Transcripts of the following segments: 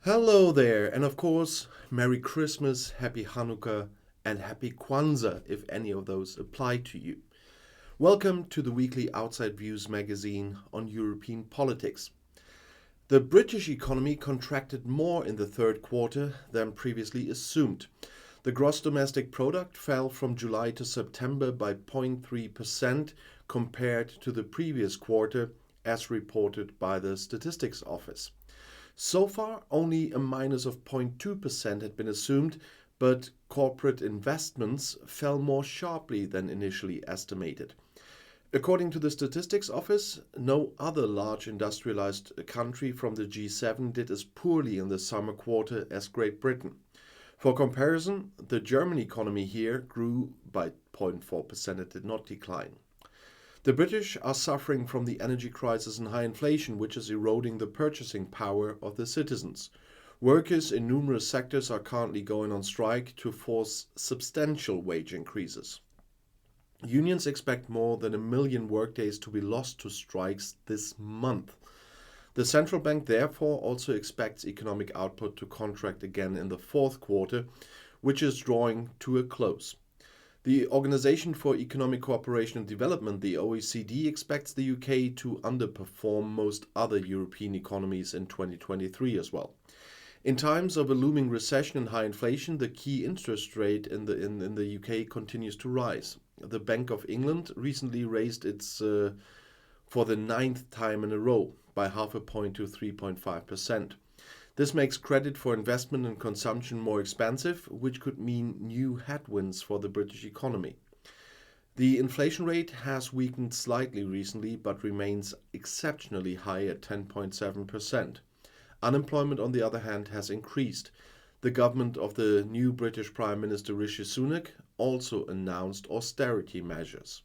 Hello there, and of course, Merry Christmas, Happy Hanukkah, and Happy Kwanzaa if any of those apply to you. Welcome to the weekly Outside Views magazine on European politics. The British economy contracted more in the third quarter than previously assumed. The gross domestic product fell from July to September by 0.3% compared to the previous quarter, as reported by the Statistics Office. So far, only a minus of 0.2% had been assumed, but corporate investments fell more sharply than initially estimated. According to the Statistics Office, no other large industrialized country from the G7 did as poorly in the summer quarter as Great Britain. For comparison, the German economy here grew by 0.4%, it did not decline. The British are suffering from the energy crisis and high inflation, which is eroding the purchasing power of the citizens. Workers in numerous sectors are currently going on strike to force substantial wage increases. Unions expect more than 1 million workdays to be lost to strikes this month. The central bank therefore also expects economic output to contract again in the fourth quarter, which is drawing to a close. The Organization for Economic Cooperation and Development, the OECD, expects the UK to underperform most other European economies in 2023 as well. In times of a looming recession and high inflation, the key interest rate in the UK continues to rise. The Bank of England recently raised its for the ninth time in a row by half a point to 3.5%. This makes credit for investment and consumption more expensive, which could mean new headwinds for the British economy. The inflation rate has weakened slightly recently, but remains exceptionally high at 10.7%. Unemployment, on the other hand, has increased. The government of the new British Prime Minister Rishi Sunak also announced austerity measures.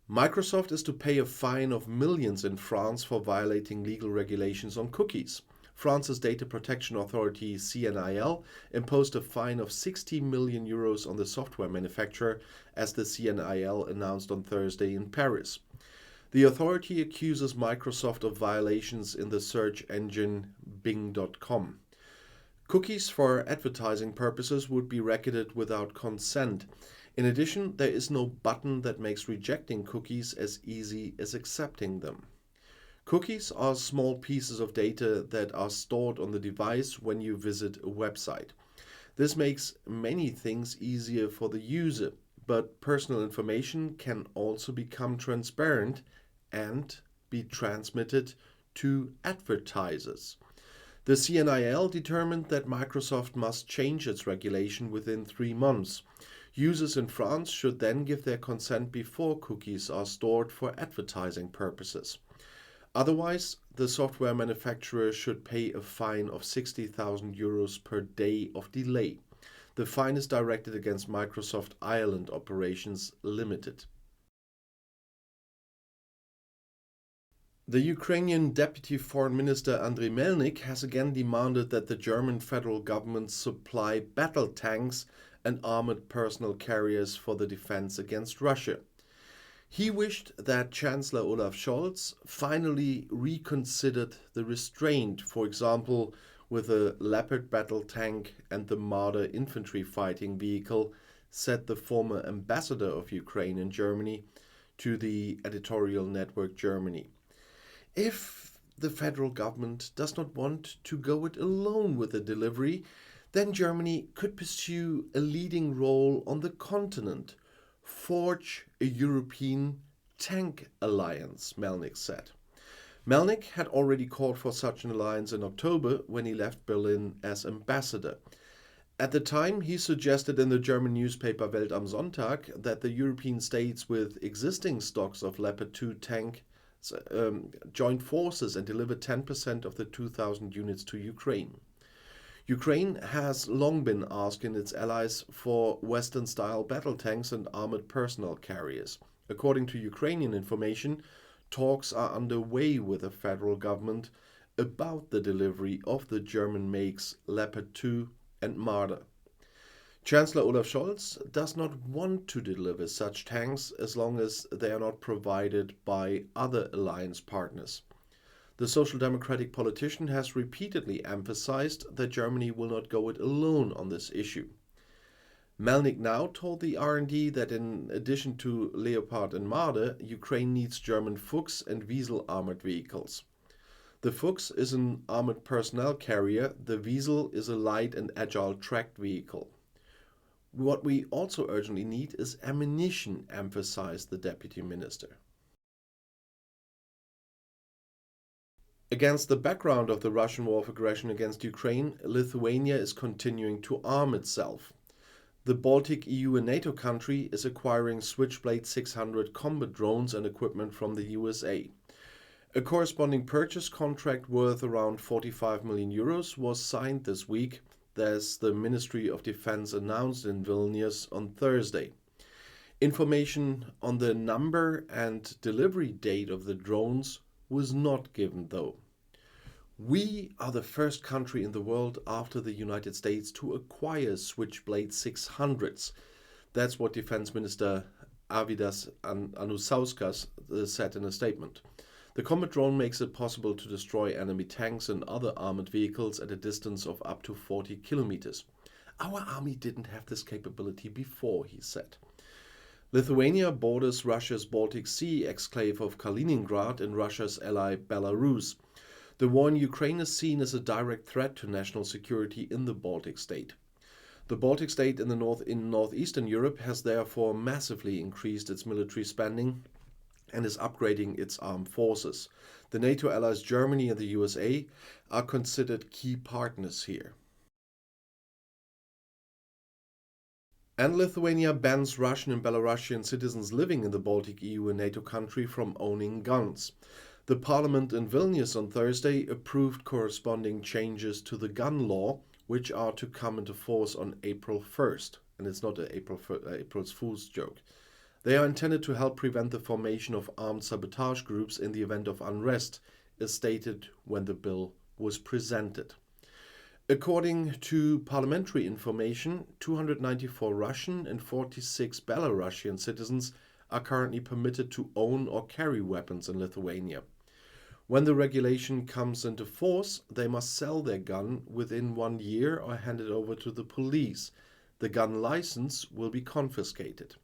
Microsoft is to pay a fine of millions in France for violating legal regulations on cookies. France's data protection authority CNIL imposed a fine of 60 million euros on the software manufacturer, as the CNIL announced on Thursday in Paris. The authority accuses Microsoft of violations in the search engine Bing.com. Cookies for advertising purposes would be recorded without consent. In addition, there is no button that makes rejecting cookies as easy as accepting them. Cookies are small pieces of data that are stored on the device when you visit a website. This makes many things easier for the user, but personal information can also become transparent and be transmitted to advertisers. The CNIL determined that Microsoft must change its regulation within 3 months. Users in France should then give their consent before cookies are stored for advertising purposes. Otherwise, the software manufacturer should pay a fine of 60,000 euros per day of delay. The fine is directed against Microsoft Ireland Operations Limited. The Ukrainian Deputy Foreign Minister Andriy Melnik has again demanded that the German federal government supply battle tanks and armored personnel carriers for the defense against Russia. He wished that Chancellor Olaf Scholz finally reconsidered the restraint, for example, with a Leopard battle tank and the Marder infantry fighting vehicle, said the former ambassador of Ukraine in Germany to the editorial network Germany. If the federal government does not want to go it alone with the delivery, then Germany could pursue a leading role on the continent, forge a European tank alliance, Melnik said. Melnik had already called for such an alliance in October when he left Berlin as ambassador. At the time, he suggested in the German newspaper Welt am Sonntag that the European states with existing stocks of Leopard 2 tanks joined forces and delivered 10% of the 2,000 units to Ukraine. Ukraine has long been asking its allies for Western-style battle tanks and armored personnel carriers. According to Ukrainian information, talks are underway with the federal government about the delivery of the German makes Leopard 2 and Marder. Chancellor Olaf Scholz does not want to deliver such tanks as long as they are not provided by other alliance partners. The Social Democratic politician has repeatedly emphasized that Germany will not go it alone on this issue. Melnik now told the R&D that in addition to Leopard and Marder, Ukraine needs German Fuchs and Wiesel armored vehicles. The Fuchs is an armored personnel carrier, the Wiesel is a light and agile tracked vehicle. What we also urgently need is ammunition, emphasized the deputy minister. Against the background of the Russian war of aggression against Ukraine, Lithuania is continuing to arm itself. The Baltic EU and NATO country is acquiring Switchblade 600 combat drones and equipment from the USA. A corresponding purchase contract worth around 45 million euros was signed this week, as the Ministry of Defense announced in Vilnius on Thursday. Information on the number and delivery date of the drones was not given, though. We are the first country in the world after the United States to acquire Switchblade 600s. That's what Defense Minister Arvydas Anušauskas said in a statement. The combat drone makes it possible to destroy enemy tanks and other armored vehicles at a distance of up to 40 kilometers. Our army didn't have this capability before, he said. Lithuania borders Russia's Baltic Sea exclave of Kaliningrad and Russia's ally Belarus. The war in Ukraine is seen as a direct threat to national security in the Baltic state. The Baltic state in northeastern Europe has therefore massively increased its military spending and is upgrading its armed forces. The NATO allies Germany and the USA are considered key partners here. And Lithuania bans Russian and Belarusian citizens living in the Baltic EU and NATO country from owning guns. The parliament in Vilnius on Thursday approved corresponding changes to the gun law, which are to come into force on April 1st. And it's not an April's Fool's joke. They are intended to help prevent the formation of armed sabotage groups in the event of unrest, as stated when the bill was presented. According to parliamentary information, 294 Russian and 46 Belarusian citizens are currently permitted to own or carry weapons in Lithuania. When the regulation comes into force, they must sell their gun within 1 year or hand it over to the police. The gun license will be confiscated.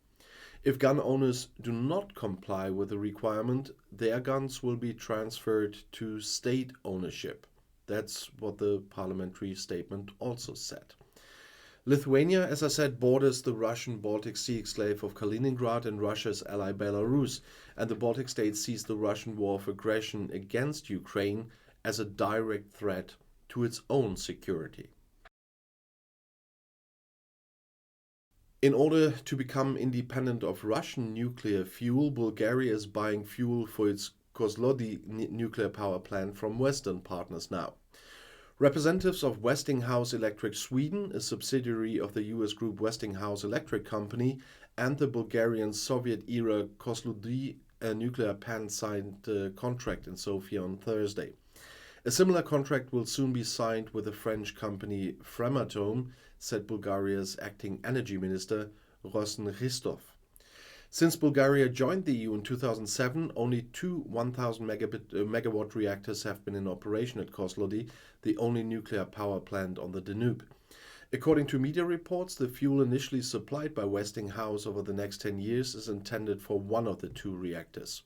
If gun owners do not comply with the requirement, their guns will be transferred to state ownership. That's what the parliamentary statement also said. Lithuania, as I said, borders the Russian Baltic Sea exclave of Kaliningrad and Russia's ally Belarus, and the Baltic states sees the Russian war of aggression against Ukraine as a direct threat to its own security. In order to become independent of Russian nuclear fuel, Bulgaria is buying fuel for its Kozlody nuclear power plant from Western partners now. Representatives of Westinghouse Electric Sweden, a subsidiary of the US group Westinghouse Electric Company, and the Bulgarian Soviet-era Kozlody nuclear plant signed a contract in Sofia on Thursday. A similar contract will soon be signed with the French company Framatome, said Bulgaria's acting energy minister Rosen Christov. Since Bulgaria joined the EU in 2007, only two 1,000 megawatt reactors have been in operation at Kozlody, the only nuclear power plant on the Danube. According to media reports, the fuel initially supplied by Westinghouse over the next 10 years is intended for one of the two reactors.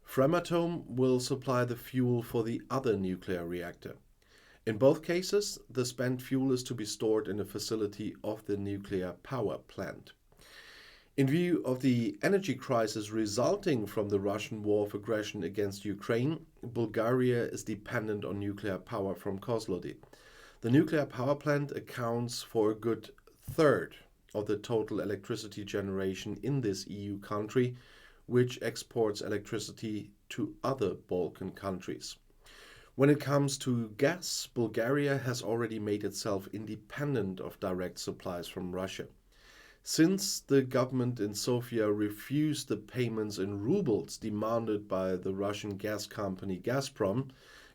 Framatome will supply the fuel for the other nuclear reactor. In both cases, the spent fuel is to be stored in a facility of the nuclear power plant. In view of the energy crisis resulting from the Russian war of aggression against Ukraine, Bulgaria is dependent on nuclear power from Kozlody. The nuclear power plant accounts for a good third of the total electricity generation in this EU country, which exports electricity to other Balkan countries. When it comes to gas, Bulgaria has already made itself independent of direct supplies from Russia. Since the government in Sofia refused the payments in rubles demanded by the Russian gas company Gazprom,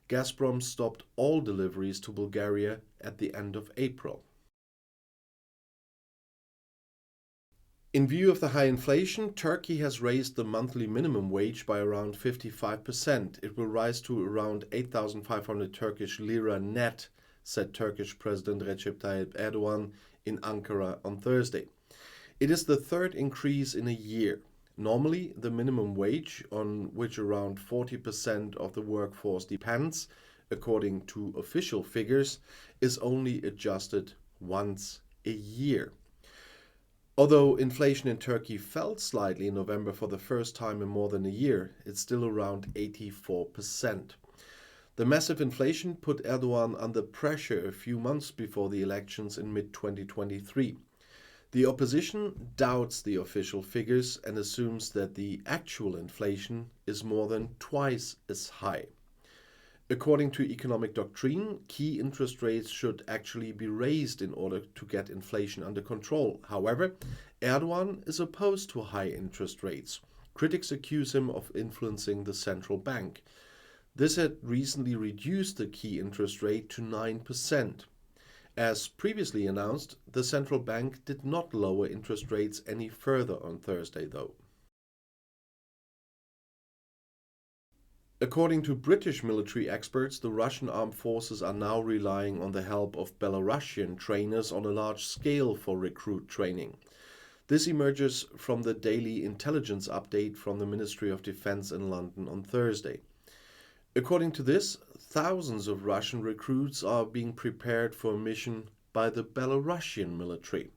Gazprom stopped all deliveries to Bulgaria at the end of April. In view of the high inflation, Turkey has raised the monthly minimum wage by around 55%. It will rise to around 8,500 Turkish lira net, said Turkish President Recep Tayyip Erdogan in Ankara on Thursday. It is the third increase in a year. Normally, the minimum wage, on which around 40% of the workforce depends, according to official figures, is only adjusted once a year. Although inflation in Turkey fell slightly in November for the first time in more than a year, it's still around 84%. The massive inflation put Erdogan under pressure a few months before the elections in mid-2023. The opposition doubts the official figures and assumes that the actual inflation is more than twice as high. According to economic doctrine, key interest rates should actually be raised in order to get inflation under control. However, Erdogan is opposed to high interest rates. Critics accuse him of influencing the central bank. This had recently reduced the key interest rate to 9%. As previously announced, the central bank did not lower interest rates any further on Thursday, though. According to British military experts, the Russian armed forces are now relying on the help of Belarusian trainers on a large scale for recruit training. This emerges from the daily intelligence update from the Ministry of Defense in London on Thursday. According to this, thousands of Russian recruits are being prepared for a mission by the Belarusian military.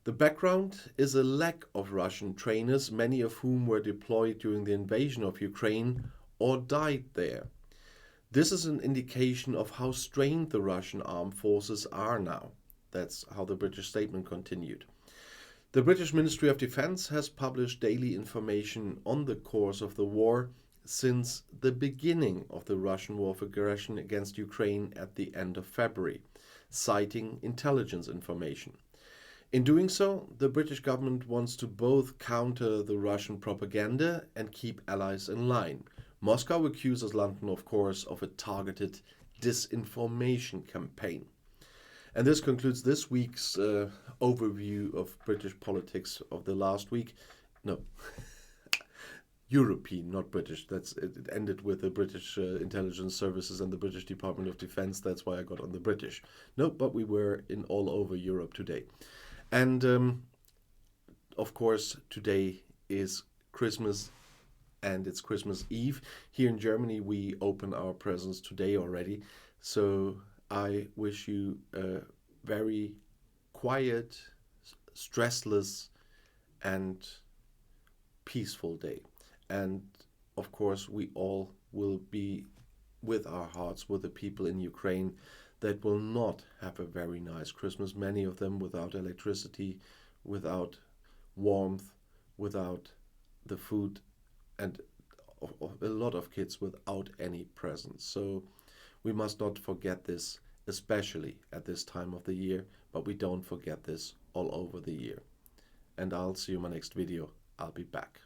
The background is a lack of Russian trainers, many of whom were deployed during the invasion of Ukraine or died there. This is an indication of how strained the Russian armed forces are now. That's how the British statement continued. The British Ministry of Defense has published daily information on the course of the war since the beginning of the Russian war of aggression against Ukraine at the end of February, citing intelligence information. In doing so, the British government wants to both counter the Russian propaganda and keep allies in line. Moscow accuses London, of course, of a targeted disinformation campaign. And this concludes this week's overview of British politics of the last week. No, European, not British. It ended with the British intelligence services and the British Department of Defense. That's why I got on the British. No, but we were in all over Europe today. And of course, today is Christmas. And it's Christmas Eve. Here in Germany, we open our presents today already. So I wish you a very quiet, stressless, and peaceful day. And of course, we all will be with our hearts with the people in Ukraine that will not have a very nice Christmas. Many of them without electricity, without warmth, without the food, and a lot of kids without any presents. So we must not forget this, especially at this time of the year, but we don't forget this all over the year. And I'll see you in my next video. I'll be back.